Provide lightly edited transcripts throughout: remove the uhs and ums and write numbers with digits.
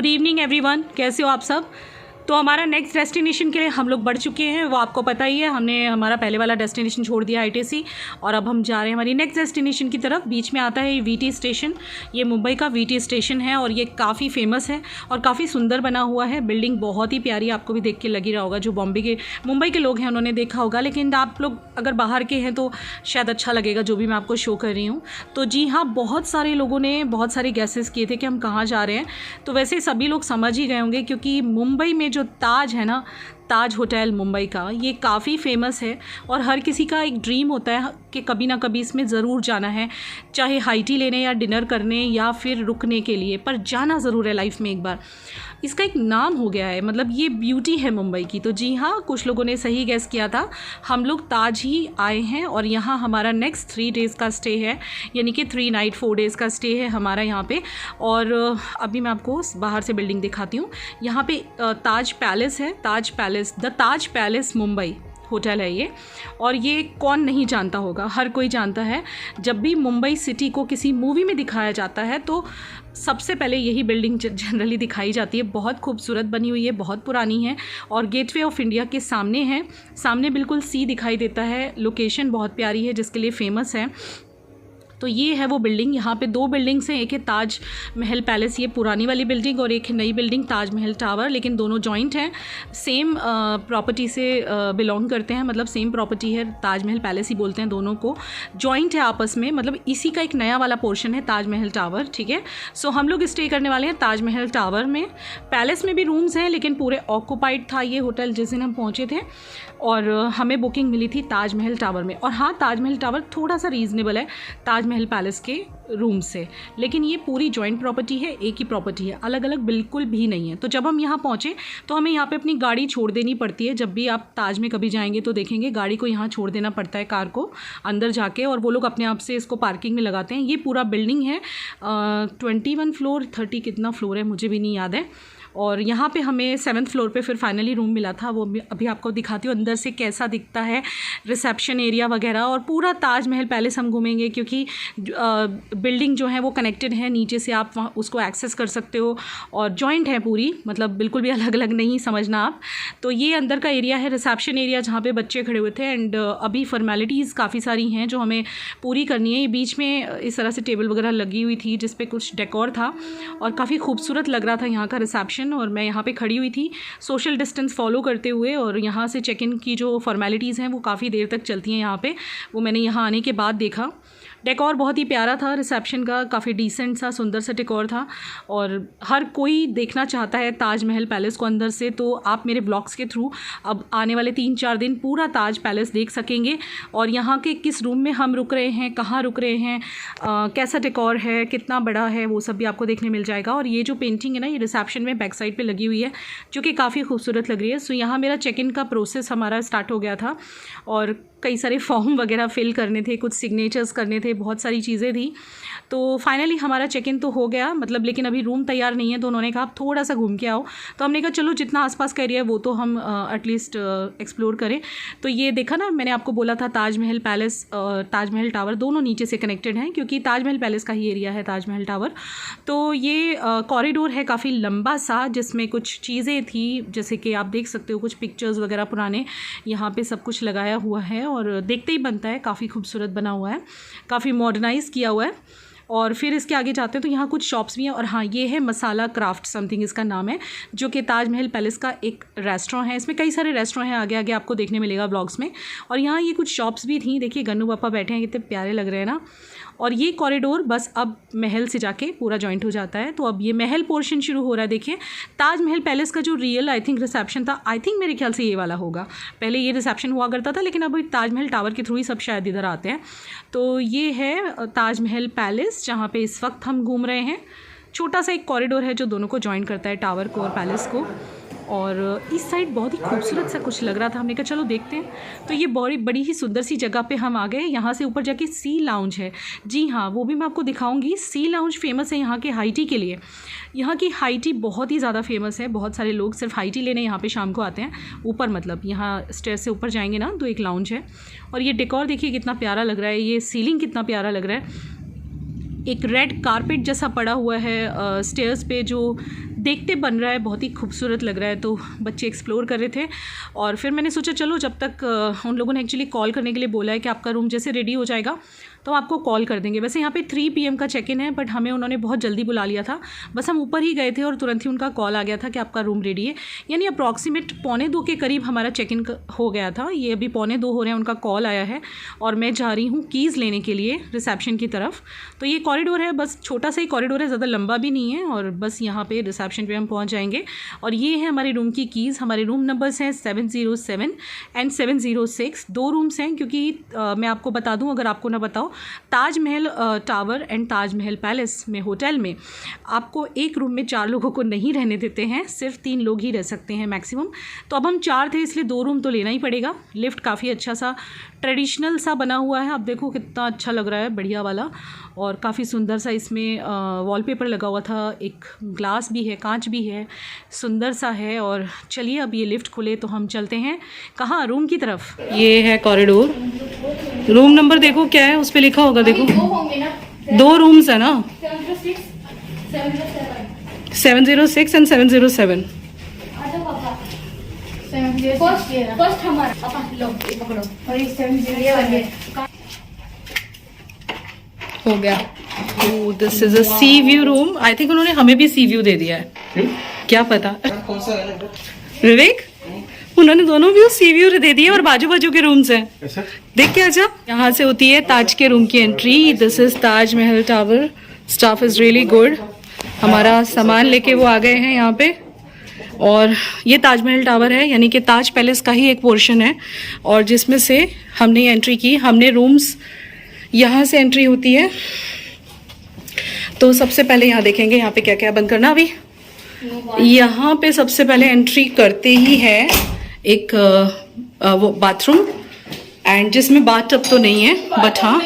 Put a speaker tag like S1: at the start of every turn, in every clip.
S1: Good evening everyone, कैसे हो आप सब। तो हमारा नेक्स्ट डेस्टिनेशन के लिए हम लोग बढ़ चुके हैं, वो आपको पता ही है। हमने हमारा पहले वाला डेस्टिनेशन छोड़ दिया आईटीसी और अब हम जा रहे हैं हमारी नेक्स्ट डेस्टिनेशन की तरफ। बीच में आता है ये वीटी स्टेशन। ये मुंबई का वीटी स्टेशन है और ये काफ़ी फेमस है और काफ़ी सुंदर बना हुआ है। बिल्डिंग बहुत ही प्यारी, आपको भी देख के लग ही रहा होगा। जो मुंबई के लोग हैं उन्होंने देखा होगा, लेकिन आप लोग अगर बाहर के हैं तो शायद अच्छा लगेगा जो भी मैं आपको शो कर रही हूँ। तो जी हाँ, बहुत सारे लोगों ने बहुत सारे गैसेस किए थे कि हम कहाँ जा रहे हैं। तो वैसे सभी लोग समझ ही गए होंगे, क्योंकि मुंबई में जो ताज है ना, ताज होटल मुंबई का, ये काफ़ी फेमस है और हर किसी का एक ड्रीम होता है कि कभी ना कभी इसमें ज़रूर जाना है, चाहे हाई टी लेने या डिनर करने या फिर रुकने के लिए, पर जाना ज़रूर है लाइफ में एक बार। इसका एक नाम हो गया है, मतलब ये ब्यूटी है मुंबई की। तो जी हाँ, कुछ लोगों ने सही गैस किया था, हम लोग ताज ही आए हैं और यहाँ हमारा नेक्स्ट 3 डेज़ का स्टे है, यानी कि 3 नाइट 4 डेज़ का स्टे है हमारा यहाँ पे। और अभी मैं आपको बाहर से बिल्डिंग दिखाती हूँ। यहाँ पे ताज पैलेस है, Taj palace, the Taj palace Mumbai hotel है ये। और ये कौन नहीं जानता होगा, हर कोई जानता है। जब भी मुंबई सिटी को किसी मूवी में दिखाया जाता है तो सबसे पहले यही बिल्डिंग जनरली दिखाई जाती है। बहुत खूबसूरत बनी हुई है, बहुत पुरानी है और गेटवे ऑफ इंडिया के सामने है। सामने बिल्कुल सी दिखाई देता है। लोकेशन बहुत प्यारी है जिसके लिए फेमस है। तो ये है वो बिल्डिंग। यहाँ पे 2 बिल्डिंग्स हैं, एक है ताज महल पैलेस, ये पुरानी वाली बिल्डिंग, और एक है नई बिल्डिंग ताज महल टावर, लेकिन दोनों जॉइंट हैं, सेम प्रॉपर्टी से बिलोंग करते हैं। मतलब सेम प्रॉपर्टी है, ताज महल पैलेस ही बोलते हैं दोनों को, जॉइंट है आपस में। मतलब इसी का एक नया वाला पोर्शन है ताज महल टावर, ठीक है। सो हम लोग स्टे करने वाले हैं ताज महल टावर में। पैलेस में भी रूम्स हैं, लेकिन पूरे ऑक्यूपाइड था ये होटल जिस दिन हम पहुँचे थे, और हमें बुकिंग मिली थी ताज महल टावर में। और हाँ, ताज महल टावर थोड़ा सा रीज़नेबल है ताज महल पैलेस के रूम से, लेकिन ये पूरी जॉइंट प्रॉपर्टी है, एक ही प्रॉपर्टी है, अलग अलग बिल्कुल भी नहीं है। तो जब हम यहाँ पहुँचे तो हमें यहाँ पे अपनी गाड़ी छोड़ देनी पड़ती है। जब भी आप ताज में कभी जाएंगे तो देखेंगे गाड़ी को यहाँ छोड़ देना पड़ता है, कार को अंदर जाके, और वो लोग अपने आप से इसको पार्किंग में लगाते हैं। ये पूरा बिल्डिंग है 21 फ्लोर, 30 कितना फ्लोर है मुझे भी नहीं याद है। और यहाँ पे हमें 7th फ्लोर पे फिर फाइनली रूम मिला था। वो अभी आपको दिखाती हूँ अंदर से कैसा दिखता है, रिसेप्शन एरिया वगैरह। और पूरा ताज महल पैलेस हम घूमेंगे, क्योंकि बिल्डिंग जो है वो कनेक्टेड है, नीचे से आप वहाँ उसको एक्सेस कर सकते हो और जॉइंट है पूरी, मतलब बिल्कुल भी अलग अलग नहीं समझना आप। तो ये अंदर का एरिया है, रिसेप्शन एरिया, जहाँ पे बच्चे खड़े हुए थे। एंड अभी फॉर्मेलिटीज़ काफ़ी सारी हैं जो हमें पूरी करनी है। ये बीच में इस तरह से टेबल वगैरह लगी हुई थी जिस पे कुछ डेकोर था और काफ़ी खूबसूरत लग रहा था यहाँ का रिसेप्शन। और मैं यहाँ पे खड़ी हुई थी सोशल डिस्टेंस फॉलो करते हुए, और यहाँ से चेक इन की जो फॉर्मेलिटीज़ हैं वो काफ़ी देर तक चलती हैं यहाँ पे, वो मैंने यहाँ आने के बाद देखा। डेकोर बहुत ही प्यारा था रिसेप्शन का, काफ़ी डिसेंट सा सुंदर सा डेकोर था और हर कोई देखना चाहता है ताज महल पैलेस को अंदर से। तो आप मेरे ब्लॉग्स के थ्रू अब आने वाले 3-4 दिन पूरा ताज पैलेस देख सकेंगे, और यहाँ के किस रूम में हम रुक रहे हैं, कहाँ रुक रहे हैं, कैसा डेकोर है, कितना बड़ा है, वो सब भी आपको देखने मिल जाएगा। और ये जो पेंटिंग है ना, ये रिसेप्शन में बैक साइड पर लगी हुई है, जो कि काफ़ी खूबसूरत लग रही है। सो यहाँ मेरा चेक इन का प्रोसेस हमारा स्टार्ट हो गया था और कई सारे फॉर्म वगैरह फिल करने थे, कुछ सिग्नेचर्स करने थे, बहुत सारी चीज़ें थी। तो फाइनली हमारा चेक इन तो हो गया, मतलब, लेकिन अभी रूम तैयार नहीं है। तो उन्होंने कहा आप थोड़ा सा घूम के आओ, तो हमने कहा चलो जितना आसपास का एरिया है वो तो हम एटलीस्ट एक्सप्लोर करें। तो ये देखा ना, मैंने आपको बोला था ताज महल पैलेस, ताज महल टावर दोनों नीचे से कनेक्टेड हैं, क्योंकि ताज महल पैलेस का ही एरिया है ताज महल टावर। तो ये कॉरिडोर है काफ़ी लंबा सा, जिसमें कुछ चीज़ें थी, जैसे कि आप देख सकते हो कुछ पिक्चर्स वगैरह पुराने यहाँ पे सब कुछ लगाया हुआ है और देखते ही बनता है, काफ़ी खूबसूरत बना हुआ है, काफ़ी मॉडर्नाइज़ किया हुआ है। और फिर इसके आगे जाते हैं तो यहाँ कुछ शॉप्स भी हैं। और हाँ, ये है मसाला क्राफ्ट समथिंग इसका नाम है, जो कि ताज महल पैलेस का एक रेस्टोरेंट है। इसमें कई सारे रेस्टोरेंट हैं, आगे आगे आपको देखने मिलेगा ब्लॉग्स में। और यहाँ ये कुछ शॉप्स भी थी, देखिए गन्नू पापा बैठे हैं, कितने प्यारे लग रहे हैं ना। और ये कॉरिडोर बस अब महल से जाके पूरा जॉइंट हो जाता है। तो अब ये महल पोर्शन शुरू हो रहा है। देखिए ताज महल पैलेस का जो रियल आई थिंक रिसेप्शन था, आई थिंक मेरे ख्याल से ये वाला होगा। पहले ये रिसेप्शन हुआ करता था, लेकिन अब ताज महल टावर के थ्रू ही सब शायद इधर आते हैं। तो ये है ताज महल पैलेस, जहाँ पे इस वक्त हम घूम रहे हैं। छोटा सा एक कॉरिडोर है जो दोनों को जॉइन करता है, टावर को और पैलेस को। और इस साइड बहुत ही खूबसूरत सा कुछ लग रहा था, हमने कहा चलो देखते हैं। तो ये बड़ी ही सुंदर सी जगह पे हम आ गए। यहाँ से ऊपर जाके सी लाउंज है, जी हाँ, वो भी मैं आपको दिखाऊंगी। सी लाउंज फेमस है यहाँ के हाई टी के लिए। यहाँ की हाई टी बहुत ही ज़्यादा फेमस है, बहुत सारे लोग सिर्फ हाई टी लेने यहाँ पे शाम को आते हैं। ऊपर मतलब यहाँ स्टेयर से ऊपर जाएंगे ना तो एक लाउंज है। और ये डेकोर देखिए कितना प्यारा लग रहा है, ये सीलिंग कितना प्यारा लग रहा है। एक रेड कारपेट जैसा पड़ा हुआ है स्टेयर्स पे, जो देखते बन रहा है, बहुत ही खूबसूरत लग रहा है। तो बच्चे एक्सप्लोर कर रहे थे और फिर मैंने सोचा चलो जब तक उन लोगों ने एक्चुअली कॉल करने के लिए बोला है कि आपका रूम जैसे रेडी हो जाएगा तो आपको कॉल कर देंगे। वैसे यहाँ पे 3 PM का चेक इन है, बट हमें उन्होंने बहुत जल्दी बुला लिया था। बस हम ऊपर ही गए थे और तुरंत ही उनका कॉल आ गया था कि आपका रूम रेडी है। यानी अप्रॉक्सीमेट 1:45 के करीब हमारा चेक इन हो गया था। ये अभी 1:45 हो रहे हैं, उनका कॉल आया है और मैं जा रही हूँ कीज़ लेने के लिए रिसेप्शन की तरफ। तो ये कॉरिडोर है, बस छोटा सा ही कॉरिडोर है, ज़्यादा लंबा भी नहीं है और बस यहाँ पे रिसेप्शन पे हम पहुँच जाएंगे। और ये है हमारे रूम की कीज़। हमारे रूम नंबर्स हैं 707 एंड 706। 2 रूम्स हैं क्योंकि मैं आपको बता दूँ अगर आपको ना बताओ, Taj Mahal tower and Taj Mahal palace में होटल में आपको एक रूम में 4 लोगों को नहीं रहने देते हैं, सिर्फ 3 लोग ही रह सकते हैं मैक्सिमम। तो अब हम 4 थे इसलिए 2 रूम तो लेना ही पड़ेगा। लिफ्ट काफ़ी अच्छा सा ट्रेडिशनल सा बना हुआ है, आप देखो कितना अच्छा लग रहा है, बढ़िया वाला। और काफ़ी सुंदर सा इसमें वॉलपेपर लगा हुआ था, एक ग्लास भी है, कांच भी है, सुंदर सा है। और चलिए अब ये लिफ्ट खुले तो हम चलते हैं कहाँ, रूम की तरफ। ये है कॉरिडोर। रूम नंबर देखो क्या है, उस पर लिखा होगा, देखो 2 रूम्स है ना, 706 एंड 707।
S2: फर्स्ट हमारा पापा लो ये पकड़ो और ये 7
S1: हो गया। This is a C view room. I think उन्होंने हमें भी सी व्यू दे दिया है, क्या पता। विवेक, उन्होंने दोनों व्यू सी व्यू दे दिए और बाजू बाजू के रूम्स हैं। देख के आजा। यहाँ से होती है ताज के रूम की entry. This is Taj Mahal tower. Staff is really good. हमारा सामान लेके वो आ गए हैं यहाँ पे। और ये ताजमहल टावर है, यानी कि ताज पैलेस का ही एक पोर्शन है और जिसमें से हमने एंट्री की। हमने रूम्स यहाँ से एंट्री होती है। तो सबसे पहले यहाँ देखेंगे यहाँ पे क्या क्या बंद करना। अभी यहाँ पे सबसे पहले एंट्री करते ही है एक वो बाथरूम, एंड जिसमें बाथ टब तो नहीं है, बट हाँ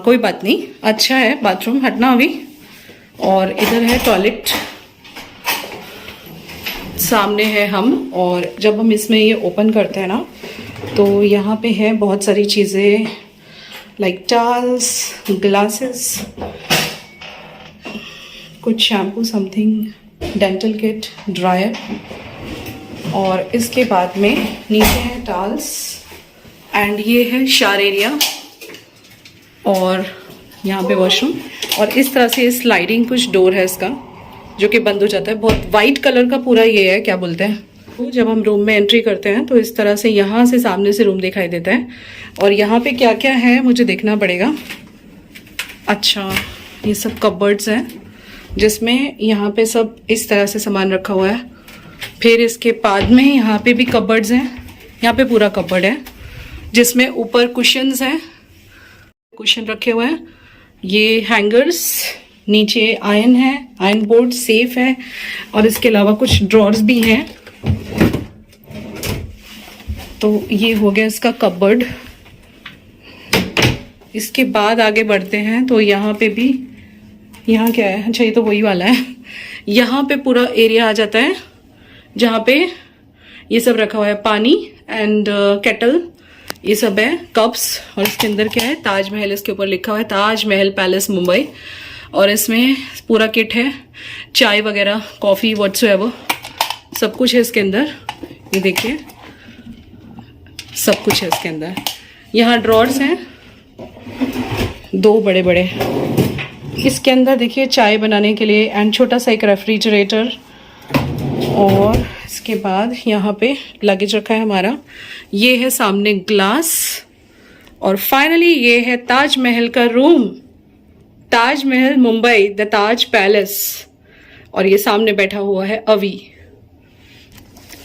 S1: कोई बात नहीं, अच्छा है बाथरूम, हटना अभी। और इधर है टॉयलेट, सामने है हम। और जब हम इसमें ये ओपन करते हैं ना तो यहाँ पे है बहुत सारी चीज़ें, लाइक टॉवल्स, ग्लासेस, कुछ shampoo, something, dental kit, dryer. और इसके बाद में नीचे है टॉवल्स एंड ये है शावर एरिया और यहाँ पे वॉशरूम। और इस तरह से स्लाइडिंग कुछ डोर है इसका जो कि बंद हो जाता है। बहुत वाइट कलर का पूरा ये है, क्या बोलते हैं, तो जब हम रूम में एंट्री करते हैं तो इस तरह से यहाँ से सामने से रूम दिखाई देता है। और यहाँ पे क्या क्या है मुझे देखना पड़ेगा। अच्छा, ये सब कबर्ड्स हैं जिसमें यहाँ पे सब इस तरह से सामान रखा हुआ है। फिर इसके बाद में यहाँ पे भी कबर्ड्स हैं। यहाँ पे पूरा कबर्ड है जिसमें ऊपर कुशन्स हैं, कुशन रखे हुए हैं। ये हैंगर्स, नीचे आयरन है, आयरन बोर्ड, सेफ है और इसके अलावा कुछ ड्रॉर्स भी हैं। तो ये हो गया इसका कबर्ड। इसके बाद आगे बढ़ते हैं तो यहाँ पे भी, यहाँ क्या है, अच्छा ये तो वही वाला है। यहाँ पे पूरा एरिया आ जाता है जहाँ पे ये सब रखा हुआ है, पानी एंड केटल, ये सब है, कप्स। और इसके अंदर क्या है, ताजमहल, इसके ऊपर लिखा हुआ है ताजमहल पैलेस मुंबई। और इसमें पूरा किट है, चाय वगैरह, कॉफ़ी, व्हाट्सएवर, सब कुछ है इसके अंदर। ये देखिए सब कुछ है इसके अंदर। यहाँ ड्रॉर्स हैं 2 बड़े बड़े। इसके अंदर देखिए चाय बनाने के लिए एंड छोटा सा एक रेफ्रिजरेटर। और इसके बाद यहाँ पे लगेज रखा है हमारा। ये है सामने ग्लास। और फाइनली ये है ताजमहल का room, Taj Mahal Mumbai, the Taj palace. और ये सामने बैठा हुआ है अवी।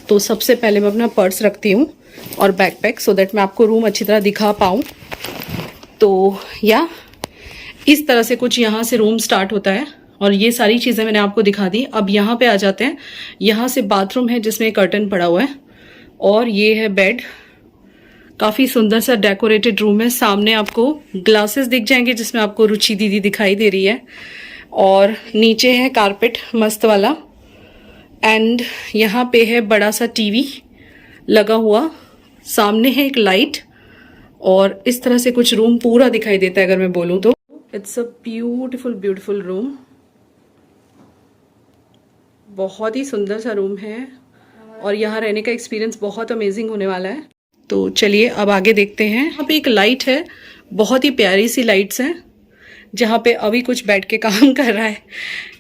S1: तो सबसे पहले मैं अपना पर्स रखती हूँ और बैकपैक, सो दैट मैं आपको रूम अच्छी तरह दिखा पाऊँ। तो या इस तरह से कुछ यहाँ से रूम स्टार्ट होता है और ये सारी चीज़ें मैंने आपको दिखा दी। अब यहाँ पे आ जाते हैं। यहाँ से बाथरूम है जिसमें कर्टन पड़ा हुआ है और ये है बेड। काफ़ी सुंदर सा डेकोरेटेड रूम है। सामने आपको ग्लासेस दिख जाएंगे जिसमें आपको रुचि दीदी दिखाई दे रही है। और नीचे है कारपेट मस्त वाला एंड यहाँ पे है बड़ा सा टीवी लगा हुआ। सामने है एक लाइट और इस तरह से कुछ रूम पूरा दिखाई देता है अगर मैं बोलूँ तो। It's a beautiful beautiful room. बहुत ही सुंदर सा रूम है और यहाँ रहने का एक्सपीरियंस बहुत अमेजिंग होने वाला है। तो चलिए अब आगे देखते हैं। यहाँ पे एक लाइट है, बहुत ही प्यारी सी लाइट्स हैं, जहाँ पे अभी कुछ बैठ के काम कर रहा है।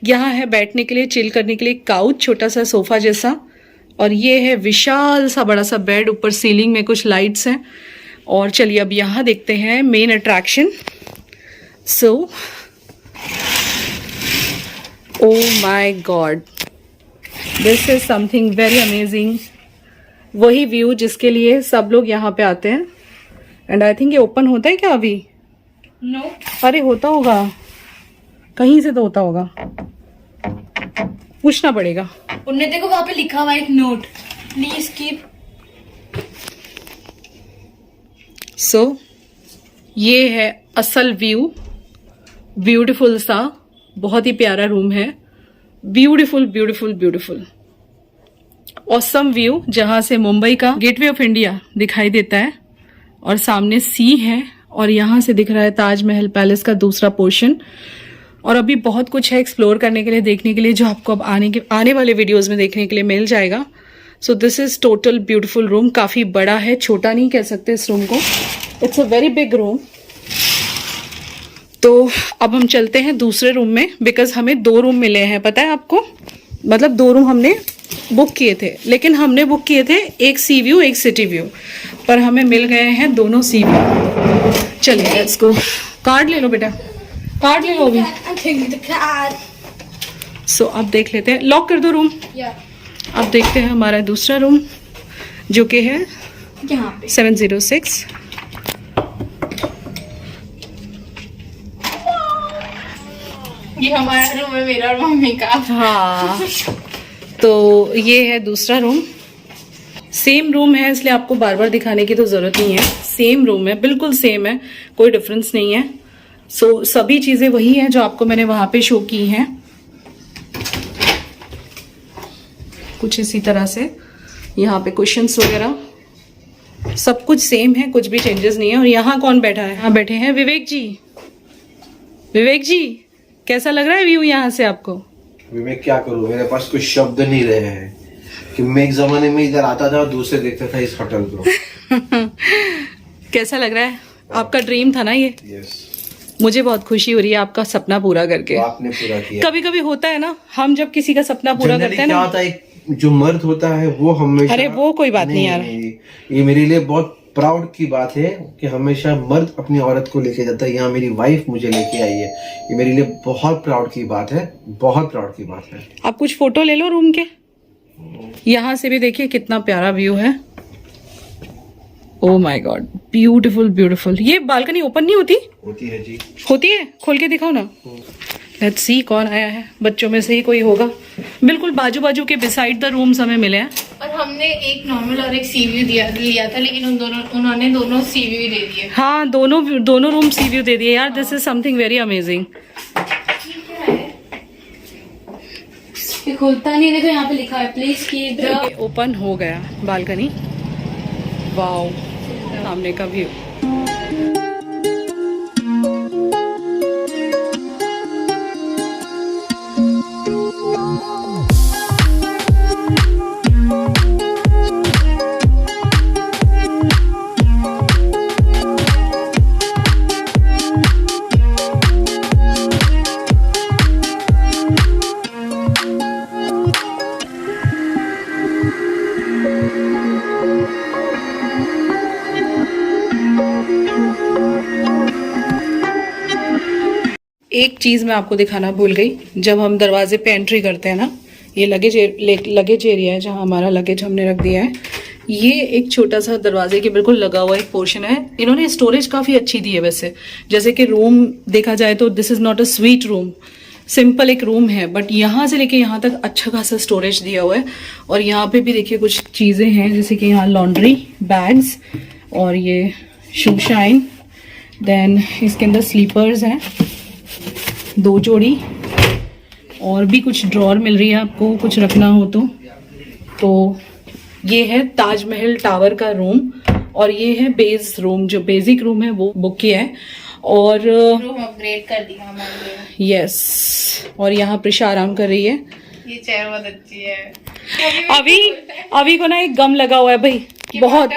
S1: यहाँ है बैठने के लिए, चिल करने के लिए काउच, छोटा सा सोफा जैसा, और ये है विशाल सा बड़ा सा बेड, ऊपर सीलिंग में कुछ लाइट्स हैं। और चलिए अब यहाँ देखते हैं main attraction. So oh my God, this is something very amazing. वही व्यू जिसके लिए सब लोग यहाँ पे आते हैं। एंड आई थिंक ये ओपन होता है क्या अभी?
S2: नो।
S1: अरे होता होगा, कहीं से तो होता होगा, पूछना पड़ेगा।
S2: उनने देखो वहां पे लिखा हुआ एक नोट, प्लीज कीप।
S1: सो ये है असल व्यू, ब्यूटीफुल सा, बहुत ही प्यारा रूम है। Beautiful beautiful beautiful awesome view, जहां से मुंबई का गेटवे ऑफ इंडिया दिखाई देता है और सामने सी है और यहाँ से दिख रहा है ताजमहल पैलेस का दूसरा पोर्शन। और अभी बहुत कुछ है एक्सप्लोर करने के लिए, देखने के लिए, जो आपको अब आने वाले वीडियोस में देखने के लिए मिल जाएगा। So this is total beautiful room. काफी बड़ा है, छोटा नहीं कह सकते इस रूम को, it's a very big room. तो अब हम चलते हैं दूसरे रूम में, बिकॉज हमें 2 रूम मिले हैं, पता है आपको, मतलब 2 रूम हमने बुक किए थे, लेकिन हमने बुक किए थे एक सी व्यू एक सिटी व्यू, पर हमें मिल गए हैं दोनों सी व्यू। चलिए लेट्स गो। कार्ड ले लो बेटा, कार्ड ले लो अभी। सो अब देख लेते हैं, लॉक कर दो रूम। अब देखते हैं हमारा दूसरा रूम, जो कि है
S2: यहाँ पे
S1: 706।
S2: ये हमारा रूम है, मेरा और मम्मी का।
S1: हाँ, तो ये है दूसरा रूम। सेम रूम है, इसलिए आपको बार बार दिखाने की तो जरूरत नहीं है। सेम रूम है, बिल्कुल सेम है, कोई डिफरेंस नहीं है। सो सभी चीजें वही हैं जो आपको मैंने वहां पे शो की हैं, कुछ इसी तरह से। यहाँ पे क्वेश्चंस वगैरह सब कुछ सेम है, कुछ भी चेंजेस नहीं है। और यहाँ कौन बैठा है? यहाँ बैठे हैं विवेक जी। विवेक जी, कैसा लग रहा है व्यू यहाँ से आपको?
S3: मैं क्या करूँ, मेरे पास कुछ शब्द नहीं रहे हैं कि मैं एक जमाने में इधर आता था और दूसरे देखता था इस होटल को।
S1: कैसा लग रहा है? आपका ड्रीम था ना ये?
S3: यस।
S1: मुझे बहुत खुशी हो रही है आपका सपना पूरा करके।
S3: तो आपने पूरा किया।
S1: कभी कभी होता है ना, हम जब किसी का सपना पूरा करते हैं
S3: क्या
S1: ना,
S3: होता है, जो मर्द होता है वो हमेशा,
S1: अरे वो कोई बात नहीं यार,
S3: ये मेरे लिए बहुत प्राउड की बात है कि हमेशा मर्द अपनी औरत को लेके जाता है। यहाँ मेरी वाइफ मुझे लेके आई है, ये मेरे लिए बहुत प्राउड की बात है, बहुत प्राउड की बात है।
S1: आप कुछ फोटो ले लो रूम के। यहाँ से भी देखिए कितना प्यारा व्यू है। Oh my God, beautiful beautiful. ये बालकनी ओपन नहीं होती?
S3: होती है जी।
S1: होती है, खोल के दिखाओ ना। लेट्स सी कौन आया है, बच्चों में से ही कोई होगा। बिल्कुल बाजू बाजू के बिसाइड द रूम्स हमें मिले हैं।
S2: और हमने एक नॉर्मल और एक सी व्यू लिया था, लेकिन उन्होंने दोनों सी व्यू दे दिए।
S1: हाँ, दोनों रूम सी व्यू दे दिए यार। This is something very amazing.
S2: ये खुलता नहीं, देखो यहाँ पे लिखा है प्लीज कीप द।
S1: ओपन हो गया बालकनी। वाओ, सामने का व्यू। एक चीज मैं आपको दिखाना भूल गई, जब हम दरवाजे पे एंट्री करते हैं ना, ये लगेज एरिया है जहाँ हमारा लगेज हमने रख दिया है। ये एक छोटा सा दरवाजे के बिल्कुल लगा हुआ एक पोर्शन है। इन्होंने स्टोरेज काफी अच्छी दी है वैसे, जैसे कि रूम देखा जाए तो this is not a suite room, simple एक रूम है, बट यहाँ से लेके यहाँ तक अच्छा खासा स्टोरेज दिया हुआ है। और यहाँ पे भी देखिए कुछ चीजें हैं, जैसे कि यहाँ लॉन्ड्री बैग्स और ये शू शाइन, देन इसके अंदर स्लीपर्स हैं 2 जोड़ी, और भी कुछ ड्रॉर मिल रही है आपको कुछ रखना हो तो ये है ताजमहल टावर का रूम, और ये है बेस रूम, जो बेसिक रूम है वो बुक किया है। और
S2: रूम अपग्रेड कर दिया हमारे लिए।
S1: यस, और यहाँ प्रिशा आराम कर रही है।
S2: ये चाय बहुत अच्छी है।
S1: अभी को ना एक गम लगा हुआ है भाई, बहुत।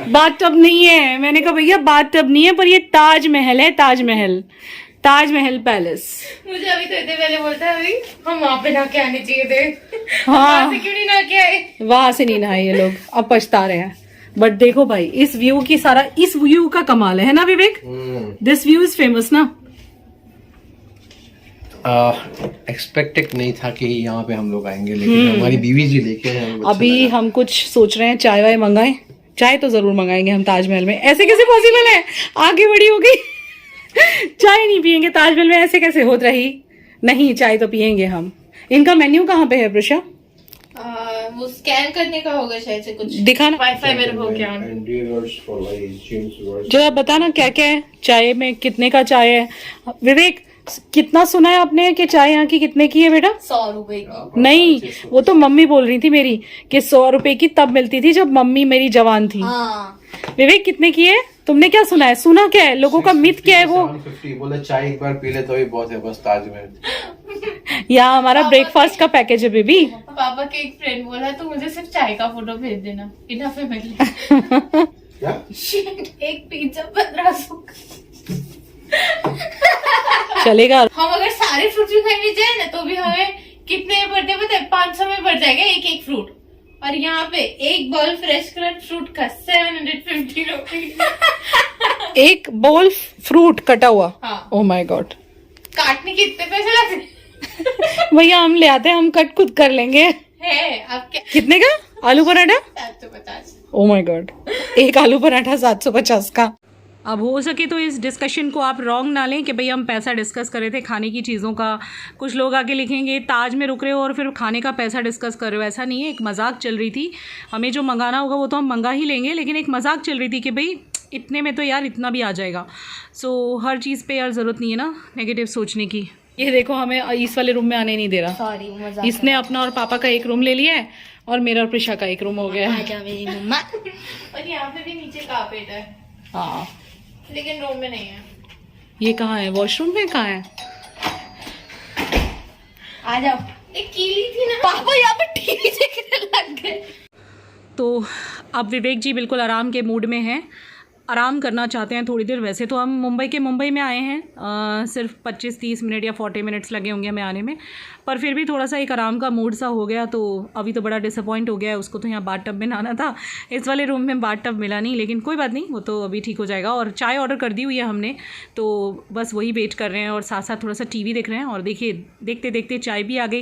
S1: बाथ टब नहीं है, मैंने कहा भैया बाथ टब नहीं है, पर ये ताजमहल है, ताजमहल पैलेस।
S2: मुझे अभी तो इतने पहले बोलता है अभी हम वहाँ पे नहा के आने चाहिए थे।
S1: हाँ,
S2: वहाँ से क्यों नहीं नहा के आए?
S1: वहां से नहीं नहाए ये लोग, अब पछता रहे हैं। बट देखो भाई, इस व्यू का कमाल है ना विवेक? दिस व्यू इज फेमस ना।
S3: एक्सपेक्टेड नहीं था कि यहाँ पे हम लोग आएंगे, लेकिन हमारी बीवी जी लेके आए हैं।
S1: अभी हम कुछ सोच रहे हैं, चाय वाय मंगाएं। चाय तो जरूर मंगाएंगे हम ताजमहल में, ऐसे कैसे पॉसिबल है? आगे बढ़ी हो गई। चाय नहीं पियेंगे ताजमहल में, ऐसे कैसे होत रही? नहीं, चाय तो पियेंगे हम। इनका मेन्यू कहाँ पे है प्रिशा?
S2: वो स्कैन करने का होगा शायद से, कुछ
S1: दिखाना।
S2: वाईफाई मेरे हो गया।
S1: जो आप बताना क्या क्या है चाय में, कितने का चाय है? विवेक, कितना सुना है आपने कि चाय यहाँ की कितने की है बेटा?
S2: 100 रुपए की।
S1: नहीं, वो तो मम्मी बोल रही थी मेरी कि 100 रुपए की तब मिलती थी जब मम्मी मेरी जवान थी।
S2: हाँ।
S1: विवेक, कितने की है? तुमने क्या सुना है? सुना क्या है? लोगों का मिथ क्या है वो?
S3: 750 बोले, चाय एक बार पी ले तो ही बहुत है, बस ताजमहल।
S1: यहाँ हमारा ब्रेकफास्ट का पैकेज है बेबी।
S2: पापा के एक फ्रेंड बोला तो मुझे सिर्फ चाय का फोटो भेज देना, इनफ है मेरे लिए।
S3: क्या?
S2: एक पिज्जा 1500।
S1: चलेगा।
S2: हम अगर सारे फ्रूट भी खाने जाए ना तो भी हमें कितने पड़ते पता है? 500 में पड़ जाएगा एक फ्रूट। और यहाँ पे एक बॉल फ्रेश क्रंच फ्रूट का 750 रुपीज।
S1: एक बोल फ्रूट कटा हुआ?
S2: हाँ।
S1: Oh my God.
S2: काटने के इतने पैसे लगते
S1: भैया हम ले आते हैं, हम कट खुद कर लेंगे।
S2: है अब क्या?
S1: कितने का आलू पराठा?
S2: 750।
S1: ओह माय गॉड, एक आलू पराठा 750 का। अब हो सके तो इस डिस्कशन को आप रॉन्ग ना लें कि भाई हम पैसा डिस्कस कर रहे थे खाने की चीज़ों का। कुछ लोग आके लिखेंगे ताज में रुक रहे हो और फिर खाने का पैसा डिस्कस कर रहे हो। ऐसा नहीं है, एक मजाक चल रही थी। हमें जो मंगाना होगा वो तो हम मंगा ही लेंगे, लेकिन एक मजाक चल रही थी कि भाई इतने में तो यार इतना भी आ जाएगा। सो हर चीज़ पे यार ज़रूरत नहीं है ना नेगेटिव सोचने की। ये देखो, हमें इस वाले रूम में आने नहीं दे रहा।
S2: सॉरी, मजाक।
S1: इसने अपना और पापा का एक रूम ले लिया है और मेरा और प्रिशा का एक रूम हो गया है।
S2: आजा मेरी मम्मा। और यहाँ पे भी नीचे कारपेट है,
S1: हाँ,
S2: लेकिन रूम में नहीं है।
S1: ये कहाँ है? वॉशरूम में कहाँ है?
S2: आ जाओ। एक कीली थी ना पापा, यहाँ पे टीवी देखने लग गए।
S1: तो अब विवेक जी बिल्कुल आराम के मूड में हैं, आराम करना चाहते हैं थोड़ी देर। वैसे तो हम मुंबई में आए हैं, सिर्फ 25-30 मिनट या 40 मिनट्स लगे होंगे हमें आने में, पर फिर भी थोड़ा सा एक आराम का मूड सा हो गया। तो अभी तो बड़ा डिसअपॉइंट हो गया है, उसको तो यहाँ बाथ टब में नहाना था, इस वाले रूम में बाथ टब मिला नहीं, लेकिन कोई बात नहीं, वो तो अभी ठीक हो जाएगा। और चाय ऑर्डर कर दी हुई है हमने, तो बस वही वेट कर रहे हैं और साथ साथ थोड़ा सा TV देख रहे हैं। और देखिए, देखते देखते चाय भी आ गई।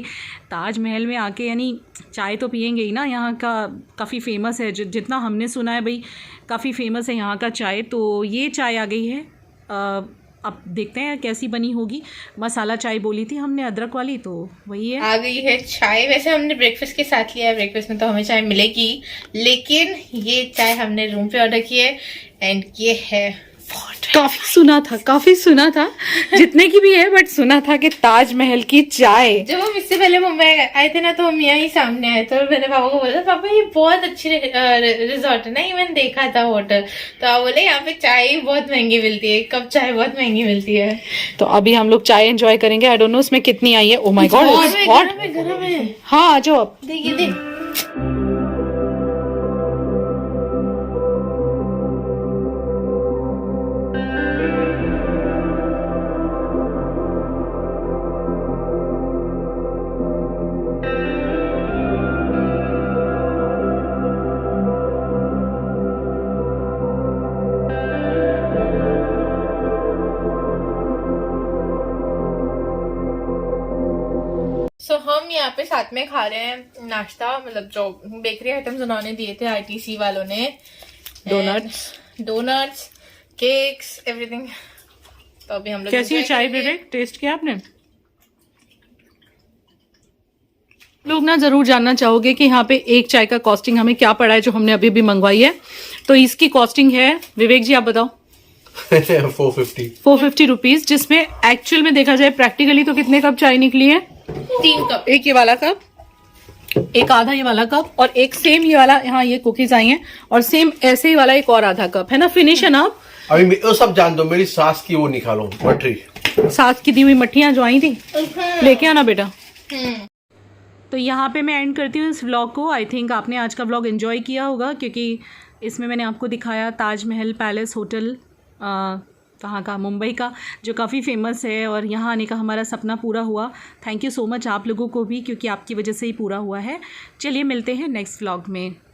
S1: ताजमहल में आके यानी चाय तो पियेंगे ही ना, यहाँ का काफ़ी फेमस है, जितना हमने सुना है भाई काफ़ी फेमस है यहाँ का चाय। तो ये चाय आ गई है, अब देखते हैं कैसी बनी होगी। मसाला चाय बोली थी हमने, अदरक वाली, तो वही है।
S2: आ गई है चाय। वैसे हमने ब्रेकफास्ट के साथ लिया है, ब्रेकफास्ट में तो हमें चाय मिलेगी, लेकिन ये चाय हमने रूम पे ऑर्डर की है। एंड ये है
S1: काफी सुना था जितने की भी है, बट सुना था कि ताजमहल की चाय।
S2: जब हम इससे पहले मुंबई आए थे ना, तो हम यहाँ ही सामने आए थे और मैंने पापा को बोला, पापा ये बहुत अच्छी रिजॉर्ट है ना, ये मैंने देखा था होटल। तो आप बोले यहाँ पे चाय बहुत महंगी मिलती है, कप चाय बहुत महंगी मिलती है।
S1: तो अभी हम लोग चाय एंजॉय करेंगे। आई डोंट नो इसमें कितनी आई है। ओह माय गॉड,
S2: गरम है।
S1: हाँ आ जाओ, अब
S2: देखिए देख। सो हम यहाँ पे साथ में खा रहे हैं नाश्ता, मतलब जो बेकरी आइटम्स उन्होंने दिए थे ITC वालों ने, डोनट्स, केक्स, एवरीथिंग। तो अभी हम लोग
S1: कैसी है चाय विवेक, टेस्ट किया आपने? लोग ना जरूर जानना चाहोगे कि यहाँ पे एक चाय का कॉस्टिंग हमें क्या पड़ा है जो हमने अभी भी मंगवाई है। तो इसकी कॉस्टिंग है, विवेक जी आप बताओ। 450 रुपीज, जिसमें एक्चुअल में देखा जाए प्रैक्टिकली तो कितने कप चाय निकली है?
S2: 3 कप।
S1: एक ये वाला कप, एक आधा ये वाला कप, और एक सेम ये वाला, यहाँ ये कुकीज आई हैं, और सेम ऐसे ही वाला एक और आधा कप है ना। फिनिश है ना आप?
S3: अभी वो सब जान दो, मेरी सास की वो निकालो मटरी,
S1: सास की दी हुई मट्ठियां जो आई थी, लेके आना बेटा। तो यहाँ पे मैं एंड करती हूँ इस व्लॉग को। आई थिंक आपने आज का व्लॉग एंजॉय किया होगा, क्योंकि इसमें मैंने आपको दिखाया ताजमहल पैलेस होटल कहाँ का, मुंबई का, जो काफ़ी फेमस है, और यहाँ आने का हमारा सपना पूरा हुआ। थैंक यू सो मच आप लोगों को भी, क्योंकि आपकी वजह से ही पूरा हुआ है। चलिए मिलते हैं नेक्स्ट व्लॉग में।